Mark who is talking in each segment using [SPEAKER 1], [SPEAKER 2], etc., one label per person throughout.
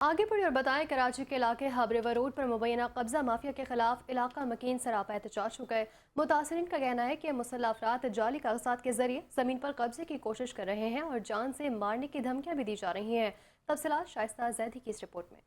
[SPEAKER 1] آگے بڑھیں اور بتائیں کراچی کے علاقے ہب ریور روڈ پر مبینہ قبضہ مافیا کے خلاف علاقہ مکین سراپا احتجاج ہو گئے۔ متاثرین کا کہنا ہے کہ مسلح افراد جعلی کاغذات کے ذریعے زمین پر قبضے کی کوشش کر رہے ہیں اور جان سے مارنے کی دھمکیاں بھی دی جا رہی ہیں۔ تفصیلات شائستہ زیدی کی اس رپورٹ میں۔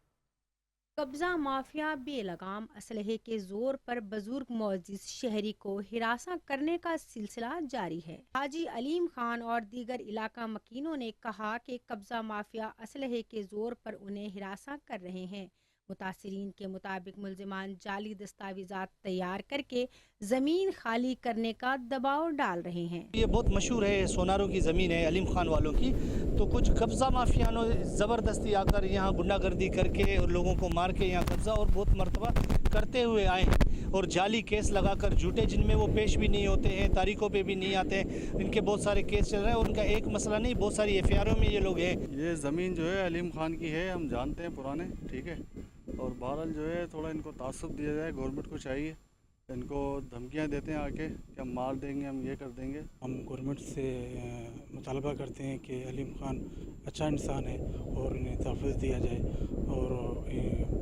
[SPEAKER 2] قبضہ مافیا بے لگام اسلحے کے زور پر بزرگ معزز شہری کو ہراساں کرنے کا سلسلہ جاری ہے۔ حاجی علیم خان اور دیگر علاقہ مکینوں نے کہا کہ قبضہ مافیا اسلحے کے زور پر انہیں ہراساں کر رہے ہیں۔ متاثرین کے مطابق ملزمان جعلی دستاویزات تیار کر کے زمین خالی کرنے کا دباؤ ڈال رہے ہیں۔
[SPEAKER 3] یہ بہت مشہور ہے، سوناروں کی زمین ہے علیم خان والوں کی، تو کچھ قبضہ مافیانوں زبردستی آ کر یہاں گنڈا گردی کر کے اور لوگوں کو مار کے یہاں قبضہ اور بہت مرتبہ کرتے ہوئے آئے ہیں، اور جعلی کیس لگا کر جھوٹے جن میں وہ پیش بھی نہیں ہوتے ہیں، تاریخوں پہ بھی نہیں آتے ہیں، ان کے بہت سارے کیس چل رہے ہیں، اور ان کا ایک مسئلہ نہیں، بہت ساری ایف آئی آروں میں یہ لوگ ہیں۔
[SPEAKER 4] یہ زمین جو ہے علیم خان کی ہے، ہم جانتے ہیں پرانے، ٹھیک ہے، اور بہرحال جو ہے تھوڑا ان کو تعصب دیا جائے، گورنمنٹ کو چاہیے، ان کو دھمکیاں دیتے ہیں آ کے کہ ہم مار دیں گے، ہم یہ کر دیں گے۔
[SPEAKER 5] ہم گورنمنٹ سے مطالبہ کرتے ہیں کہ علیم خان اچھا انسان ہے اور انہیں تحفظ دیا جائے اور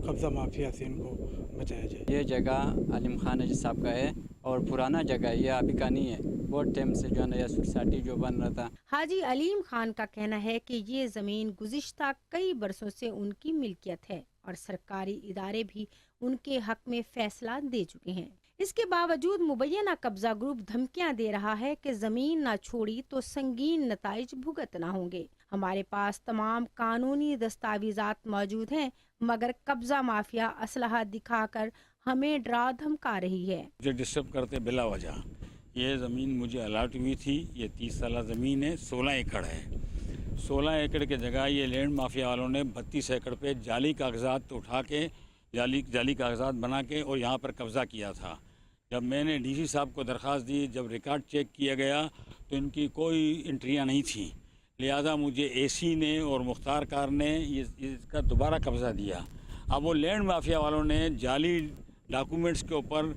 [SPEAKER 5] قبضہ مافیا سے ان کو بچایا جائے۔
[SPEAKER 6] یہ جگہ علیم خان صاحب کا ہے اور پرانا جگہ ہے، یہ ابھی کا نہیں ہے، بہت ٹائم سے جو ہے نا یہ سوسائٹی جو بن رہا تھا۔
[SPEAKER 2] حاجی علیم خان کا کہنا ہے کہ یہ زمین گزشتہ کئی برسوں سے ان کی ملکیت ہے اور سرکاری ادارے بھی ان کے حق میں فیصلہ دے چکے ہیں۔ اس کے باوجود مبینہ قبضہ گروپ دھمکیاں دے رہا ہے کہ زمین نہ چھوڑی تو سنگین نتائج بھگتنا ہوں گے۔ ہمارے پاس تمام قانونی دستاویزات موجود ہیں، مگر قبضہ مافیا اسلحہ دکھا کر ہمیں ڈرا دھمکا رہی ہے۔
[SPEAKER 7] مجھے ڈسٹرب کرتے بلا وجہ۔ یہ زمین مجھے الاٹ ہوئی تھی، یہ 30 سالہ زمین ہے، 16 ایکڑ ہے۔ 16 ایکڑ کی جگہ یہ لینڈ مافیا والوں نے 32 ایکڑ پہ جعلی کاغذات اٹھا کے جعلی کاغذات بنا کے اور یہاں پر قبضہ کیا تھا۔ جب میں نے ڈی سی صاحب کو درخواست دی، جب ریکارڈ چیک کیا گیا تو ان کی کوئی انٹریاں نہیں تھیں، لہذا مجھے اے سی نے اور مختار کار نے اس کا دوبارہ قبضہ دیا۔ اب وہ لینڈ مافیا والوں نے جعلی ڈاکومنٹس کے اوپر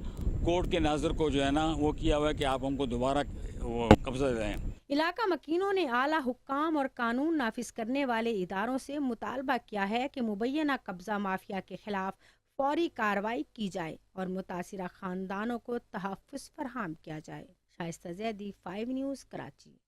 [SPEAKER 7] کورٹ کے ناظر کو جو ہے نا وہ کیا ہوا ہے کہ آپ ہم کو دوبارہ وہ قبضہ دیں۔
[SPEAKER 2] علاقہ مکینوں نے اعلیٰ حکام اور قانون نافذ کرنے والے اداروں سے مطالبہ کیا ہے کہ مبینہ قبضہ مافیا کے خلاف فوری کارروائی کی جائے اور متاثرہ خاندانوں کو تحفظ فراہم کیا جائے۔ شائستہ زیدی، 5 نیوز، کراچی۔